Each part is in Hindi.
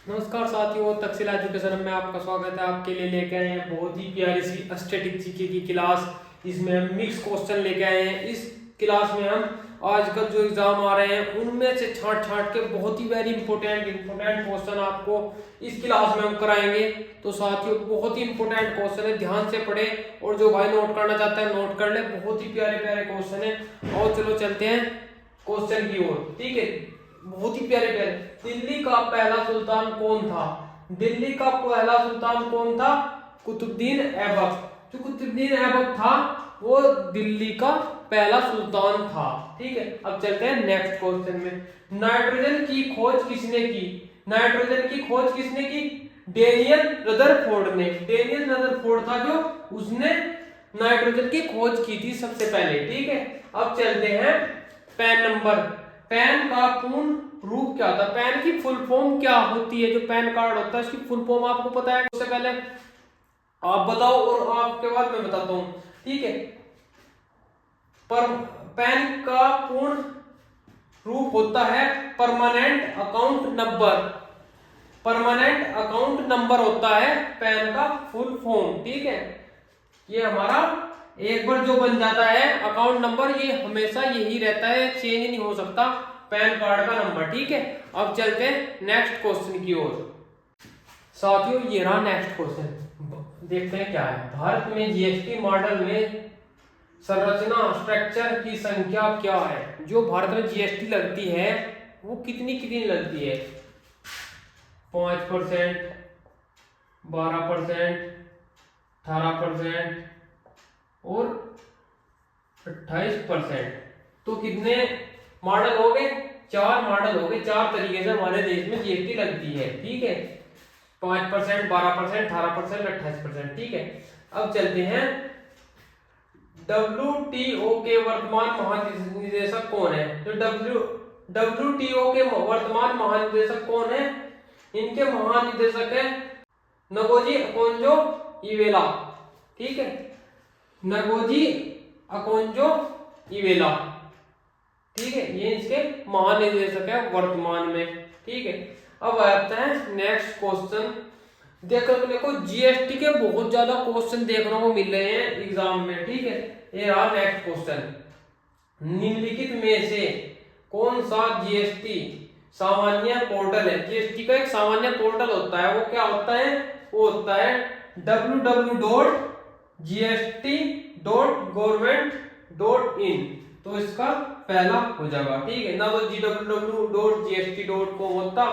नमस्कार साथियों, तक्षशिला एजुकेशन में आपका स्वागत है। आपके लिए लेके आए हैं बहुत ही प्यारी सी स्टैटिक जीके की क्लास। इसमें हम मिक्स क्वेश्चन लेके आए हैं। इस क्लास में हम आजकल जो एग्जाम आ रहे हैं उनमें से छांट छांट के बहुत ही वेरी इंपॉर्टेंट क्वेश्चन आपको इस क्लास में हम कराएंगे। तो साथियों, बहुत ही इंपॉर्टेंट क्वेश्चन है, ध्यान से पढ़े। और जो भाई नोट करना चाहता है नोट कर ले, बहुत ही प्यारे प्यारे क्वेश्चन है। और चलो चलते हैं क्वेश्चन की ओर। ठीक है, बहुत ही प्यारे प्यारे। दिल्ली का पहला सुल्तान कौन था? दिल्ली का पहला सुल्तान कौन था? कुतुबुद्दीन ऐबक। जो कुतुबुद्दीन ऐबक था वो दिल्ली का पहला सुल्तान था। ठीक है, अब चलते हैं नेक्स्ट क्वेश्चन में। नाइट्रोजन की खोज किसने की? नाइट्रोजन की खोज किसने की? डेनियल रदरफोर्ड ने। डेनियल रदरफोर्ड था जो उसने नाइट्रोजन की खोज की थी सबसे पहले। ठीक है, अब चलते हैं पैन नंबर। पैन का पूर्ण रूप क्या होता है? पैन की फुल फॉर्म क्या होती है? जो पैन कार्ड होता है उसकी फुल फॉर्म आपको पता है? उससे पहले आप बताओ और आपके बाद मैं बताता हूं। ठीक है, पर पैन का पूर्ण रूप होता है permanent account number. Permanent account number होता है पैन का फुल फॉर्म। ठीक है, ये हमारा एक बार जो बन जाता है अकाउंट नंबर, ये हमेशा यही रहता है, चेंज नहीं हो सकता पैन कार्ड का नंबर। ठीक है, अब चलते हैं नेक्स्ट क्वेश्चन की ओर। साथियों, ये रहा नेक्स्ट क्वेश्चन। देखते हैं क्या है। भारत में जीएसटी मॉडल में संरचना स्ट्रक्चर की संख्या क्या है? जो भारत में जीएसटी लगती है वो कितनी कितनी लगती है? 5%, 12%, 18% और 28%। तो कितने मॉडल हो गए? 4 मॉडल हो गए। 4 तरीके से हमारे देश में जीएसटी लगती है। ठीक है, 5%, 12%, 18%, 28%। ठीक है, अब चलते हैं। WTO के वर्तमान महानिदेशक कौन है? तो WTO के वर्तमान महानिदेशक कौन है? इनके महानिदेशक है नगोजी अकोंजो इवेला। ठीक है, नगोजी अकोंजो इवेला। ठीक है, ये इसके महानिदेशक है वर्तमान में। ठीक है, अब आता है नेक्स्ट क्वेश्चन। देखो जीएसटी के बहुत ज्यादा क्वेश्चन देखने को मिल रहे हैं एग्जाम में। ठीक है, ये रहा नेक्स्ट क्वेश्चन। निम्नलिखित में से कौन सा जीएसटी सामान्य पोर्टल है? जीएसटी का एक सामान्य पोर्टल होता है, वो क्या होता है? वो होता है www.gst.government.in। तो इसका पहला हो जाएगा। ठीक है ना, तो www.gst.com होता,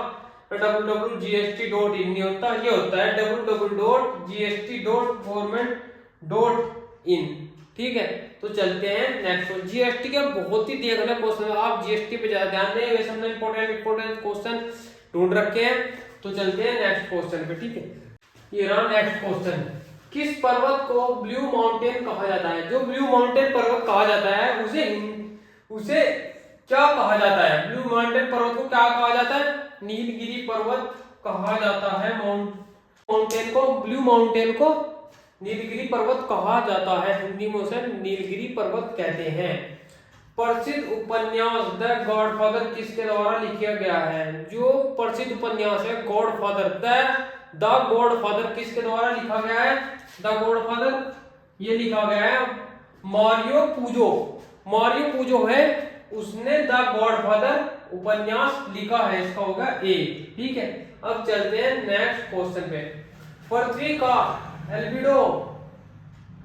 www.gst.in नहीं होता, ये होता है www.gst.government.in। ठीक है, तो चलते हैं नेक्स्ट। जीएसटी के बहुत ही देखने क्वेश्चन, आप जीएसटी पे ज्यादा ध्यान दें, वैसे हमने इंपॉर्टेंट क्वेश्चन ढूंढ रखे हैं। तो चलते हैं नेक्स्ट क्वेश्चन पे। ठीक है, ये रहा नेक्स्ट क्वेश्चन। किस पर्वत को ब्लू माउंटेन कहा जाता है? जो ब्लू माउंटेन पर्वत कहा जाता है उसे क्या कहा जाता है? ब्लू माउंटेन पर्वत को क्या कहा जाता है? नीलगिरी पर्वत कहा जाता है। माउंटेन को, ब्लू माउंटेन को नीलगिरी पर्वत कहा जाता है। हिंदी में उसे नीलगिरी पर्वत कहते हैं। प्रसिद्ध उपन्यास द गॉडफादर किसके द्वारा लिखा गया है? जो प्रसिद्ध उपन्यास है गॉडफादर, द गॉडफादर किसके द्वारा लिखा गया है? द गॉडफादर ये लिखा गया है मारियो पूजो। मारियो पूजो है, उसने द गॉडफादर उपन्यास लिखा है। इसका होगा ए। ठीक है, अब चलते हैं नेक्स्ट क्वेश्चन पे। पृथ्वी का एल्बिडो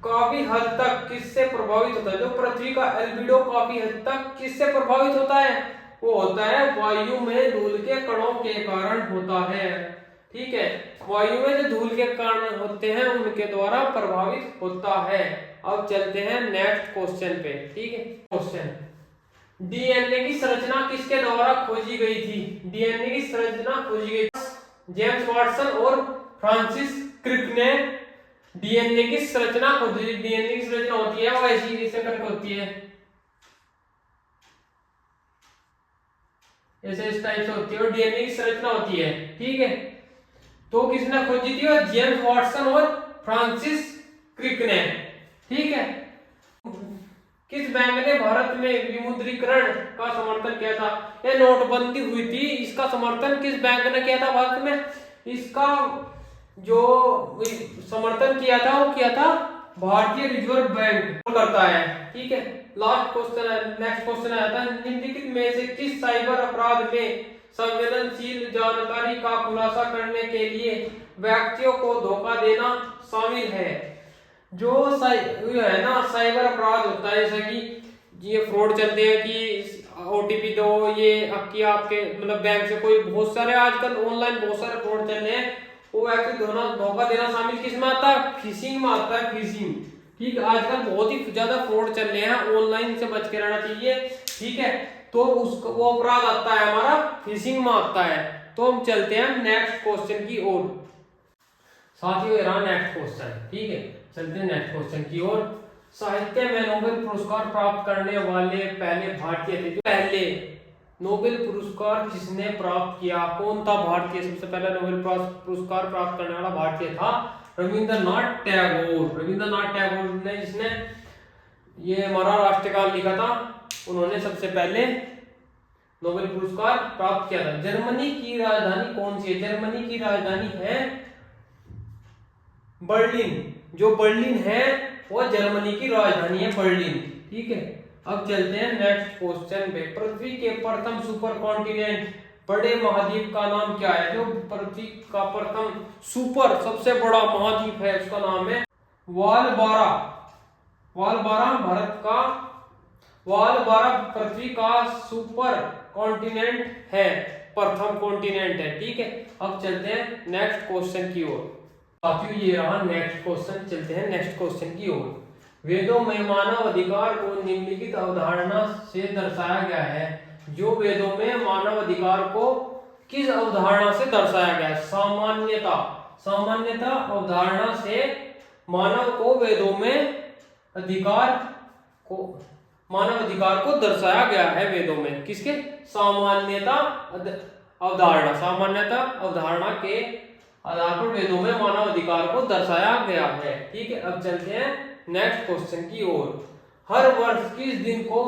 काफी हद तक किससे प्रभावित होता है? जो पृथ्वी का एल्बिडो काफी हद तक किससे प्रभावित होता है? वो होता है वायु में धूल के कणों के कारण होता है। ठीक है, वायु में जो धूल के कण होते हैं उनके द्वारा प्रभावित होता है। अब चलते हैं नेक्स्ट क्वेश्चन पे। ठीक है, क्वेश्चन, डीएनए की संरचना किसके द्वारा खोजी गई थी? डीएनए की संरचना खोजी गई जेम्स वाटसन और फ्रांसिस क्रिक ने डीएनए की संरचना खोजी। डीएनए की संरचना होती है वो ऐसी जैसे करके होती है, ऐसे इस टाइप से होती है और डीएनए की संरचना होती है। ठीक है, तो किसने खोजी थी? जेम्स वाटसन और फ्रांसिस क्रिक ने। ठीक है, किस बैंक ने भारत में विमुद्रीकरण का समर्थन किया था? यह नोटबंदी हुई थी, इसका समर्थन किस बैंक ने किया था भारत में? इसका जो समर्थन किया था वो किया था भारतीय रिजर्व बैंक करता है। ठीक है, लास्ट क्वेश्चन है, नेक्स्ट क्वेश्चन आता है, निम्नलिखित में से किस साइबर अपराध में संवेदनशील जानकारी का खुलासा करने के लिए व्यक्तियों को धोखा देना शामिल है? जो है ना साइबर अपराध होता है, जैसे कि ये फ्रॉड चलते हैं कि ओटीपी दो, ये आपके मतलब बैंक से कोई, बहुत सारे आजकल ऑनलाइन बहुत सारे फ्रॉड चल रहे हैं, वो व्यक्ति धोखा देना शामिल किस में आता है? फिशिंग में आता है, फिशिंग। ठीक है, आजकल बहुत ही ज्यादा फ्रॉड चल रहे हैं, ऑनलाइन से बच के रहना चाहिए। ठीक है, तो उसको वो अपराध आता है हमारा फिशिंग में आता है। तो हम चलते हैं नेक्स्ट क्वेश्चन की ओर। साथियों, रहा नेक्स्ट क्वेश्चन। ठीक है, चलते हैं नेक्स्ट क्वेश्चन की ओर। साहित्य में नोबेल पुरस्कार प्राप्त करने वाले पहले भारतीय थे। पहले नोबेल पुरस्कार किसने प्राप्त किया? कौन था भारतीय? सबसे पहले नोबेल पुरस्कार प्राप्त करने वाला भारतीय था रविंद्रनाथ टैगोर। रविंद्रनाथ टैगोर ने, जिसने ये हमारा राष्ट्रगान लिखा था, उन्होंने सबसे पहले नोबेल पुरस्कार प्राप्त किया था। जर्मनी की राजधानी कौन सी है? जर्मनी की राजधानी है बर्लिन। जो बर्लिन है वो जर्मनी की राजधानी है, बर्लिन। ठीक है, अब चलते हैं नेक्स्ट क्वेश्चन पे। पृथ्वी के प्रथम सुपर कॉन्टिनेंट, बड़े महाद्वीप का नाम क्या है? जो पृथ्वी का प्रथम सुपर सबसे बड़ा महाद्वीप है उसका नाम है वालबारा। वालबारा भारत का, वालबारा पृथ्वी का सुपर कॉन्टिनेंट है, प्रथम कॉन्टिनेंट है। ठीक है, अब चलते हैं नेक्स्ट क्वेश्चन की ओर। साथियों, ये रहा नेक्स्ट क्वेश्चन। चलते हैं नेक्स्ट क्वेश्चन की ओर। वेदों में मानव अधिकार को निम्नलिखित अवधारणा से दर्शाया गया है। जो वेदों में मानव अधिकार को किस अवधारणा से दर्शाया गया है? सामान्यता। सामान्यता अवधारणा से मानव को वेदों में अधिकार को, मानव अधिकार को दर्शाया गया है वेदों में। किसके? सामान्यता अवधारणा। सामान्यता अवधारणा के आधार पर वेदों में मानव अधिकार को दर्शाया गया है। ठीक है, अब चलते हैं नेक्स्ट क्वेश्चन की ओर। हर वर्ष किस दिन को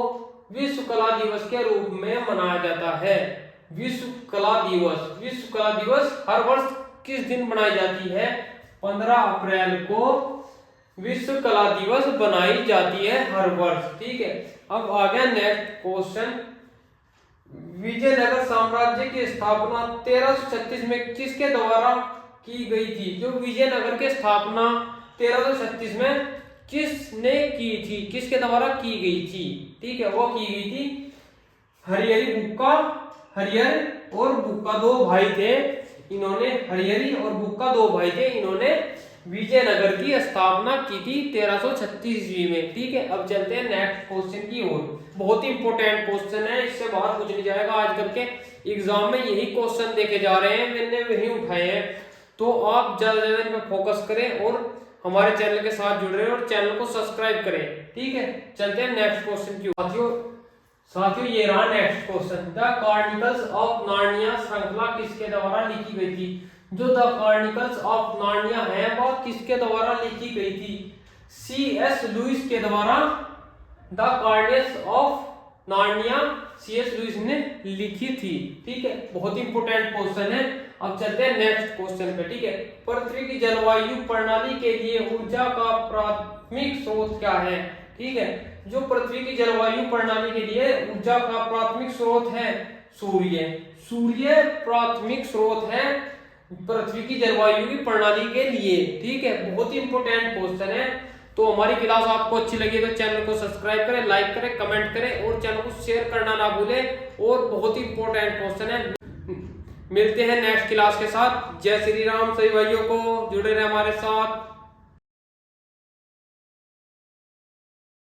विश्व कला दिवस के रूप में मनाया जाता है? विश्व कला दिवस। विश्व कला दिवस हर वर्ष किस दिन मनाई जाती है? 15 अप्रैल को विश्व कला दिवस बनाई जाती है हर वर्ष। ठीक है, अब आ गया नेक्स्ट क्वेश्चन। विजयनगर साम्राज्य की स्थापना 1336 में किसके द्वारा की गई थी? जो विजयनगर की स्थापना 1336 में किसने की थी? किसके द्वारा की गई थी? ठीक है, वो की गई थी हरिहर बुक्का। हरिहर और बुक्का दो भाई थे, इन्होंने, हरिहर और बुक्का दो भाई थे, इन्होंने विजयनगर की स्थापना की थी 1336 ईस्वी में। ठीक है, अब चलते हैं नेक्स्ट क्वेश्चन की ओर। बहुत ही इंपॉर्टेंट क्वेश्चन है, इससे बाहर कुछ नहीं जाएगा। आजकल के एग्जाम में यही क्वेश्चन देखे जा रहे हैं, मैंने वही उठाए हैं। तो आप ज्यादा ज्यादा इन पर फोकस करें और हमारे चैनल के साथ जुड़ रहे हैं और चैनल को सब्सक्राइब करें। ठीक है, चलते हैं नेक्स्ट क्वेश्चन की ओर। साथियों, ये रहा next question. The chronicles of Narnia श्रृंखला किसके द्वारा लिखी गई थी? जो द क्रॉनिकल्स ऑफ नार्निया है वह किसके द्वारा लिखी गई थी? C.S. लुइस के द्वारा the chronicles of Narnia C.S. Lewis ने लिखी थी। ठीक है, बहुत ही इंपोर्टेंट क्वेश्चन है। अब चलते हैं नेक्स्ट क्वेश्चन पे। ठीक है, पृथ्वी की जलवायु प्रणाली के लिए ऊर्जा का प्राथमिक स्रोत क्या है? ठीक है, जो पृथ्वी की जलवायु प्रणाली के लिए ऊर्जा का प्राथमिक स्रोत है सूर्य। सूर्य प्राथमिक स्रोत है पृथ्वी की जलवायु की प्रणाली के लिए। ठीक है, बहुत ही इंपोर्टेंट क्वेश्चन है। तो हमारी क्लास आपको अच्छी लगी तो चैनल को सब्सक्राइब करें, लाइक करें, कमेंट करें और चैनल को शेयर करना ना भूलें। और बहुत ही इंपोर्टेंट क्वेश्चन है। मिलते हैं नेक्स्ट क्लास के साथ। जय श्री राम। सभी भाइयों को जुड़े रहे हमारे साथ।